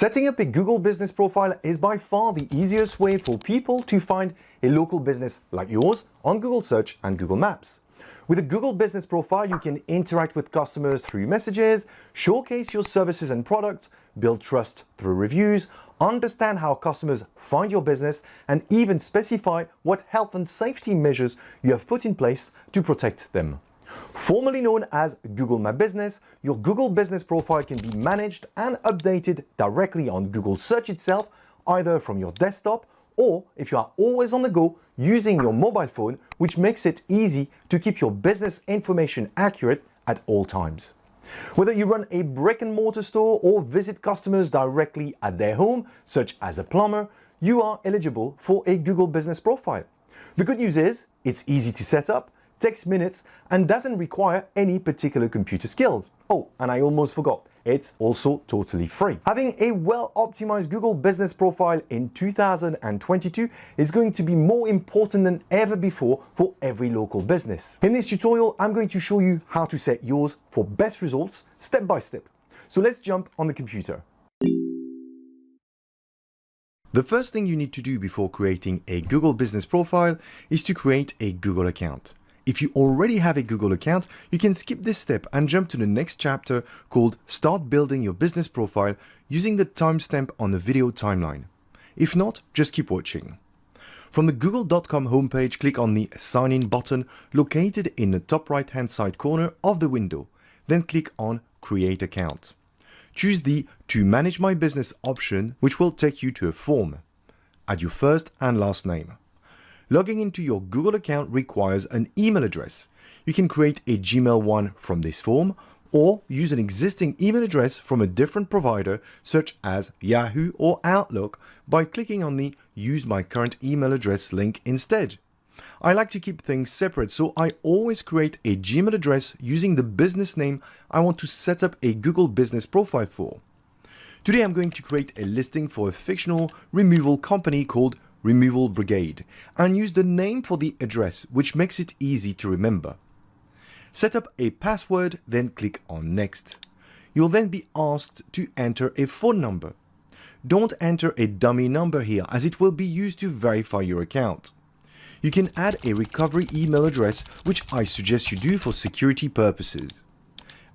Setting up a Google business profile is by far the easiest way for people to find a local business like yours on Google Search and Google Maps. With a Google business profile, you can interact with customers through messages, showcase your services and products, build trust through reviews, understand how customers find your business, and even specify what health and safety measures you have put in place to protect them. Formerly known as Google My Business, your Google business profile can be managed and updated directly on Google Search itself, either from your desktop or if you are always on the go using your mobile phone, which makes it easy to keep your business information accurate at all times. Whether you run a brick and mortar store or visit customers directly at their home, such as a plumber, you are eligible for a Google business profile. The good news is it's easy to set up, takes minutes, and doesn't require any particular computer skills. Oh, and I almost forgot, it's also totally free. Having a well-optimized Google business profile in 2022 is going to be more important than ever before for every local business. In this tutorial, I'm going to show you how to set yours for best results step by step. So let's jump on the computer. The first thing you need to do before creating a Google business profile is to create a Google account. If you already have a Google account, you can skip this step and jump to the next chapter called Start Building Your Business Profile using the timestamp on the video timeline. If not, just keep watching. From the google.com homepage, click on the Sign In button located in the top right-hand side corner of the window. Then click on Create Account. Choose the To Manage My Business option, which will take you to a form. Add your first and last name. Logging into your Google account requires an email address. You can create a Gmail one from this form or use an existing email address from a different provider such as Yahoo or Outlook by clicking on the Use My Current Email Address link instead. I like to keep things separate, so I always create a Gmail address using the business name I want to set up a Google business profile for. Today I'm going to create a listing for a fictional removal company called Removal Brigade and use the name for the address, which makes it easy to remember. Set up a password, then click on Next. You'll then be asked to enter a phone number. Don't enter a dummy number here as it will be used to verify your account. You can add a recovery email address, which I suggest you do for security purposes.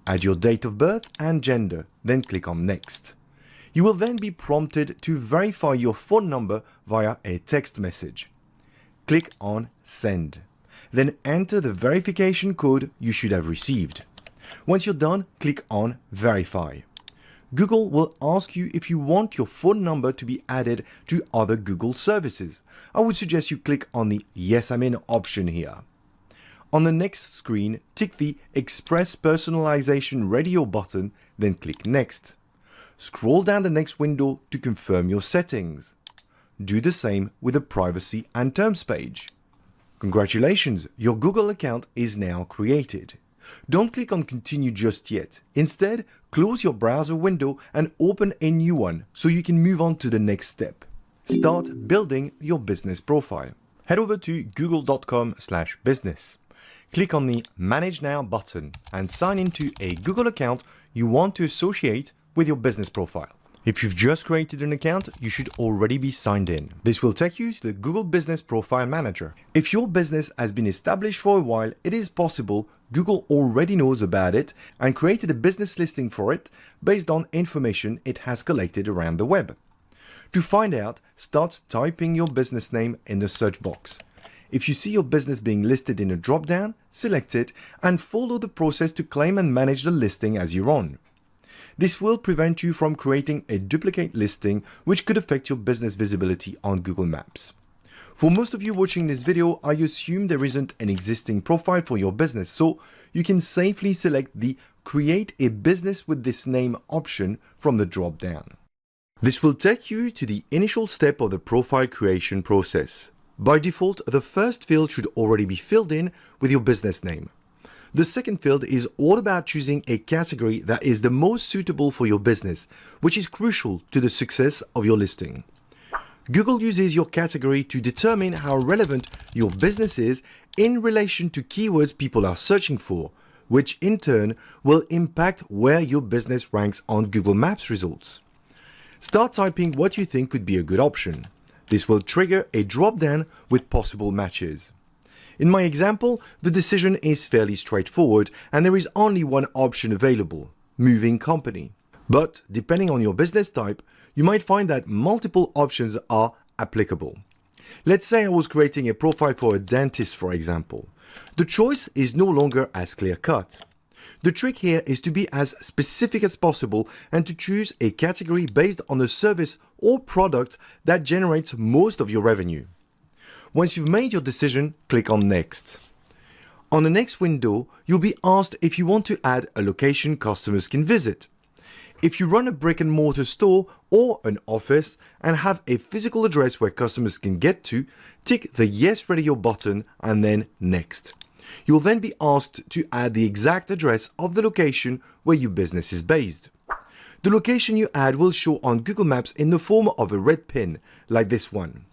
Add your date of birth and gender, then click on Next. You will then be prompted to verify your phone number via a text message. Click on Send. Then enter the verification code you should have received. Once you're done, click on Verify. Google will ask you if you want your phone number to be added to other Google services. I would suggest you click on the Yes I'm in option here. On the next screen, tick the Express Personalization Radio button, then click Next. Scroll down the next window to confirm your settings. Do the same with the Privacy and Terms page. Congratulations, your Google account is now created. Don't click on Continue just yet. Instead, close your browser window and open a new one so you can move on to the next step. Start building your business profile. Head over to google.com/business. Click on the Manage Now button and sign into a Google account you want to associate with your business profile. If you've just created an account, you should already be signed in. This will take you to the Google Business Profile Manager. If your business has been established for a while, it is possible Google already knows about it and created a business listing for it based on information it has collected around the web. To find out, start typing your business name in the search box. If you see your business being listed in a drop-down, select it and follow the process to claim and manage the listing as you're on. This will prevent you from creating a duplicate listing, which could affect your business visibility on Google Maps. For most of you watching this video, I assume there isn't an existing profile for your business, so you can safely select the Create a Business with this name option from the drop-down. This will take you to the initial step of the profile creation process. By default, the first field should already be filled in with your business name. The second field is all about choosing a category that is the most suitable for your business, which is crucial to the success of your listing. Google uses your category to determine how relevant your business is in relation to keywords people are searching for, which in turn will impact where your business ranks on Google Maps results. Start typing what you think could be a good option. This will trigger a drop-down with possible matches. In my example, the decision is fairly straightforward and there is only one option available: moving company. But depending on your business type, you might find that multiple options are applicable. Let's say I was creating a profile for a dentist, for example. The choice is no longer as clear-cut. The trick here is to be as specific as possible and to choose a category based on a service or product that generates most of your revenue. Once you've made your decision, click on Next. On the next window, you'll be asked if you want to add a location customers can visit. If you run a brick-and-mortar store or an office and have a physical address where customers can get to, tick the Yes Radio button and then Next. You'll then be asked to add the exact address of the location where your business is based. The location you add will show on Google Maps in the form of a red pin, like this one.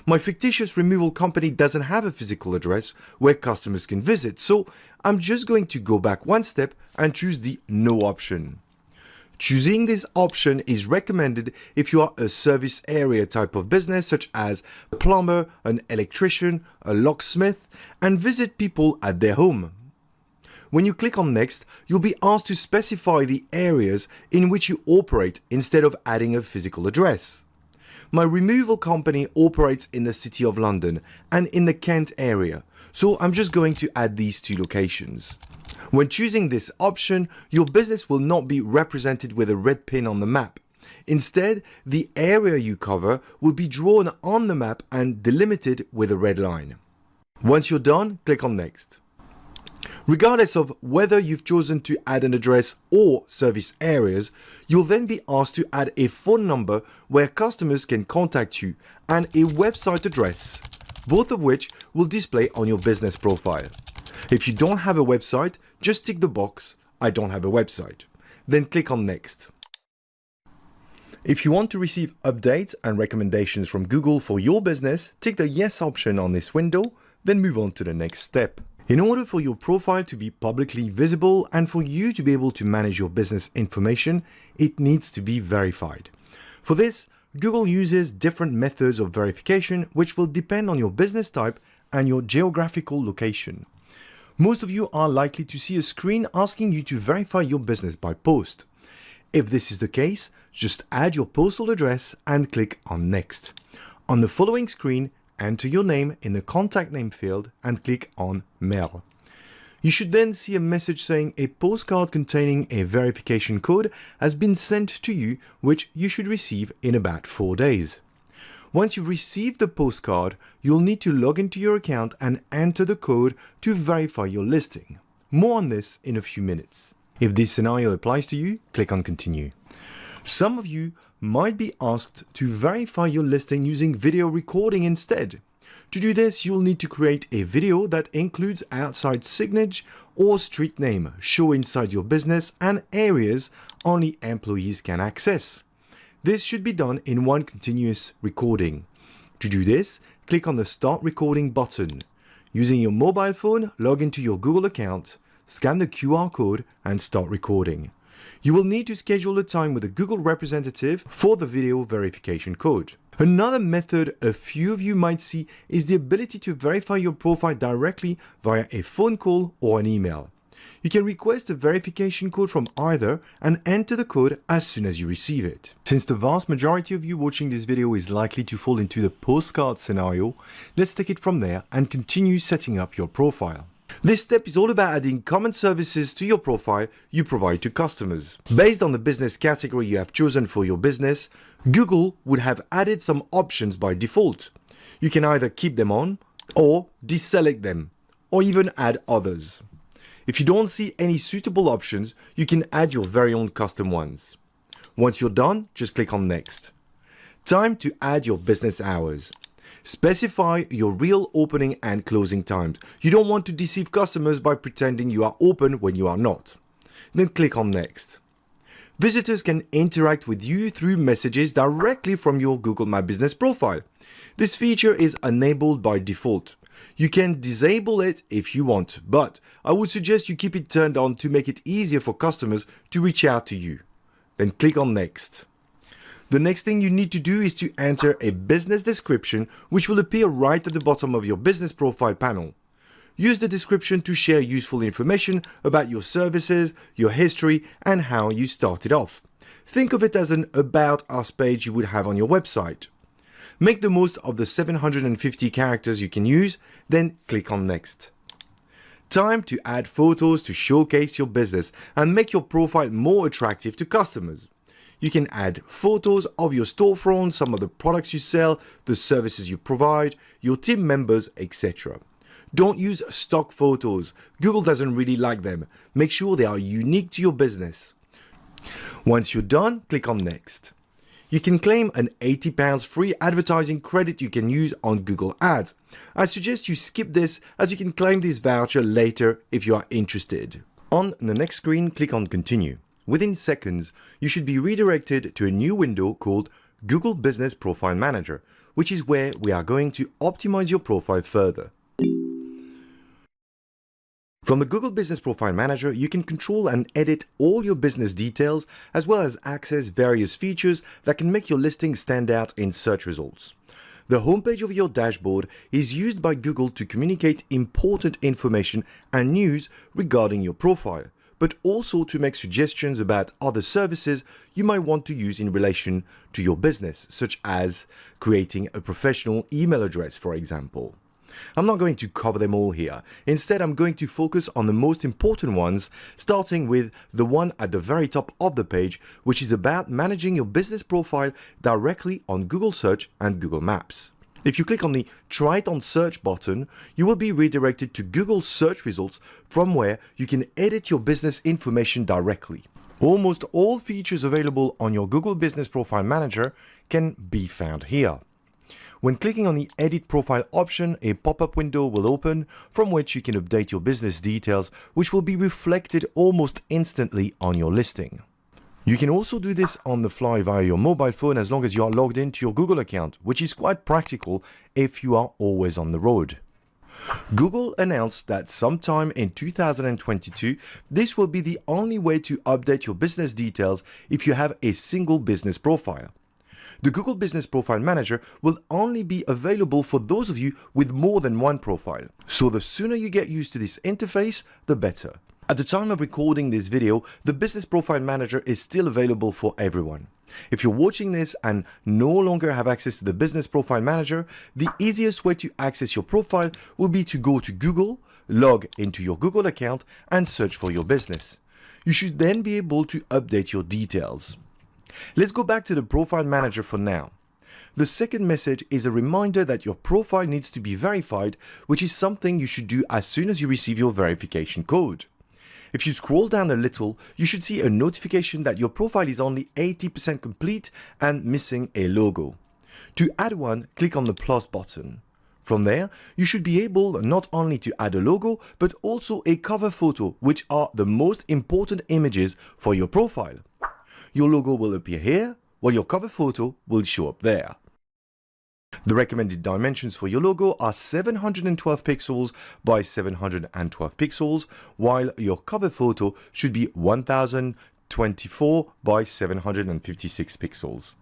My fictitious removal company doesn't have a physical address where customers can visit, so I'm just going to go back one step and choose the No option. Choosing this option is recommended if you are a service area type of business, such as a plumber, an electrician, a locksmith, and visit people at their home. When you click on Next, you'll be asked to specify the areas in which you operate instead of adding a physical address. My removal company operates in the City of London and in the Kent area, so I'm just going to add these two locations. When choosing this option, your business will not be represented with a red pin on the map. Instead, the area you cover will be drawn on the map and delimited with a red line. Once you're done, click on Next. Regardless of whether you've chosen to add an address or service areas, you'll then be asked to add a phone number where customers can contact you and a website address, both of which will display on your business profile. If you don't have a website, just tick the box, I don't have a website. Then click on Next. If you want to receive updates and recommendations from Google for your business, tick the Yes option on this window, then move on to the next step. In order for your profile to be publicly visible and for you to be able to manage your business information, it needs to be verified. For this, Google uses different methods of verification which will depend on your business type and your geographical location. Most of you are likely to see a screen asking you to verify your business by post. If this is the case, just add your postal address and click on Next. On the following screen, enter your name in the contact name field and click on Mail. You should then see a message saying a postcard containing a verification code has been sent to you, which you should receive in about 4 days. Once you've received the postcard, you'll need to log into your account and enter the code to verify your listing. More on this in a few minutes. If this scenario applies to you, click on Continue. Some of you might be asked to verify your listing using video recording instead. To do this, you'll need to create a video that includes outside signage or street name, show inside your business, and areas only employees can access. This should be done in one continuous recording. To do this, click on the Start Recording button. Using your mobile phone, log into your Google account, scan the QR code, and start recording. You will need to schedule a time with a Google representative for the video verification code. Another method a few of you might see is the ability to verify your profile directly via a phone call or an email. You can request a verification code from either and enter the code as soon as you receive it. Since the vast majority of you watching this video is likely to fall into the postcard scenario, let's take it from there and continue setting up your profile. This step is all about adding common services to your profile you provide to customers. Based on the business category you have chosen for your business, Google would have added some options by default. You can either keep them on or deselect them, or even add others. If you don't see any suitable options, you can add your very own custom ones. Once you're done, just click on Next. Time to add your business hours. Specify your real opening and closing times. You don't want to deceive customers by pretending you are open when you are not. Then click on Next. Visitors can interact with you through messages directly from your Google My Business profile. This feature is enabled by default. You can disable it if you want, but I would suggest you keep it turned on to make it easier for customers to reach out to you. Then click on Next. The next thing you need to do is to enter a business description, which will appear right at the bottom of your business profile panel. Use the description to share useful information about your services, your history, and how you started off. Think of it as an About Us page you would have on your website. Make the most of the 750 characters you can use, then click on Next. Time to add photos to showcase your business and make your profile more attractive to customers. You can add photos of your storefront, some of the products you sell, the services you provide, your team members, etc. Don't use stock photos. Google doesn't really like them. Make sure they are unique to your business. Once you're done, click on Next. You can claim an £80 free advertising credit you can use on Google Ads. I suggest you skip this as you can claim this voucher later if you are interested. On the next screen, click on Continue. Within seconds, you should be redirected to a new window called Google Business Profile Manager, which is where we are going to optimize your profile further. From the Google Business Profile Manager, you can control and edit all your business details, as well as access various features that can make your listing stand out in search results. The homepage of your dashboard is used by Google to communicate important information and news regarding your profile, but also to make suggestions about other services you might want to use in relation to your business, such as creating a professional email address, for example. I'm not going to cover them all here. Instead, I'm going to focus on the most important ones, starting with the one at the very top of the page, which is about managing your business profile directly on Google Search and Google Maps. If you click on the Try It on Search button, you will be redirected to Google search results, from where you can edit your business information directly. Almost all features available on your Google Business Profile Manager can be found here. When clicking on the Edit Profile option, a pop-up window will open from which you can update your business details, which will be reflected almost instantly on your listing. You can also do this on the fly via your mobile phone as long as you are logged into your Google account, which is quite practical if you are always on the road. Google announced that sometime in 2022, this will be the only way to update your business details if you have a single business profile. The Google Business Profile Manager will only be available for those of you with more than one profile. So the sooner you get used to this interface, the better. At the time of recording this video, the Business Profile Manager is still available for everyone. If you're watching this and no longer have access to the Business Profile Manager, the easiest way to access your profile will be to go to Google, log into your Google account, and search for your business. You should then be able to update your details. Let's go back to the Profile Manager for now. The second message is a reminder that your profile needs to be verified, which is something you should do as soon as you receive your verification code. If you scroll down a little, you should see a notification that your profile is only 80% complete and missing a logo. To add one, click on the plus button. From there, you should be able not only to add a logo, but also a cover photo, which are the most important images for your profile. Your logo will appear here, while your cover photo will show up there. The recommended dimensions for your logo are 712 pixels by 712 pixels, while your cover photo should be 1024 by 756 pixels.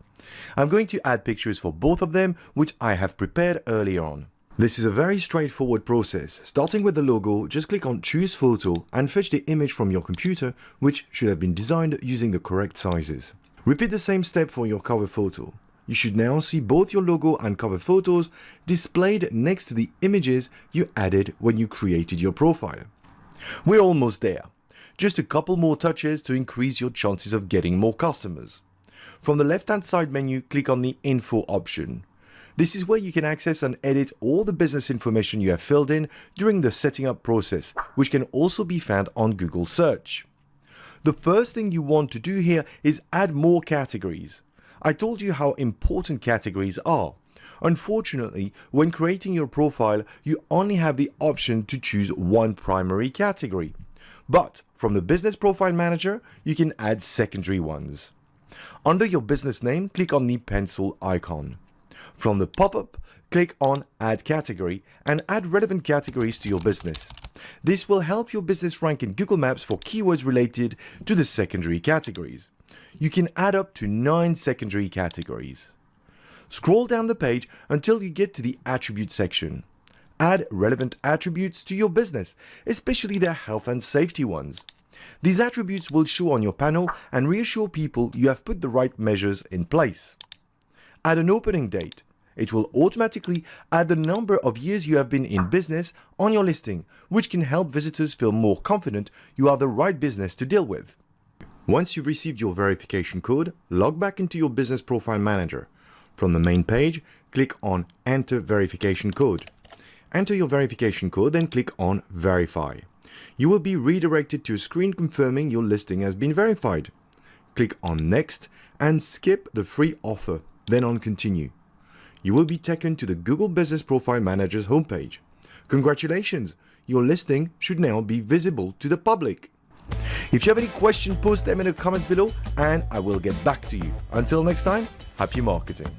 I'm going to add pictures for both of them, which I have prepared earlier on. This is a very straightforward process. Starting with the logo, just click on Choose Photo and fetch the image from your computer, which should have been designed using the correct sizes. Repeat the same step for your cover photo. You should now see both your logo and cover photos displayed next to the images you added when you created your profile. We're almost there. Just a couple more touches to increase your chances of getting more customers. From the left-hand side menu, click on the Info option. This is where you can access and edit all the business information you have filled in during the setting up process, which can also be found on Google Search. The first thing you want to do here is add more categories. I told you how important categories are. Unfortunately, when creating your profile, you only have the option to choose one primary category. But from the Business Profile Manager, you can add secondary ones. Under your business name, click on the pencil icon. From the pop-up, click on Add Category and add relevant categories to your business. This will help your business rank in Google Maps for keywords related to the secondary categories. You can add up to 9 secondary categories. Scroll down the page until you get to the attribute section. Add relevant attributes to your business, especially the health and safety ones. These attributes will show on your panel and reassure people you have put the right measures in place. Add an opening date. It will automatically add the number of years you have been in business on your listing, which can help visitors feel more confident you are the right business to deal with. Once you've received your verification code, log back into your Business Profile Manager. From the main page, click on Enter Verification Code. Enter your verification code, then click on Verify. You will be redirected to a screen confirming your listing has been verified. Click on Next and skip the free offer, then on Continue. You will be taken to the Google Business Profile Manager's homepage. Congratulations! Your listing should now be visible to the public. If you have any questions, post them in the comments below and I will get back to you. Until next time, happy marketing.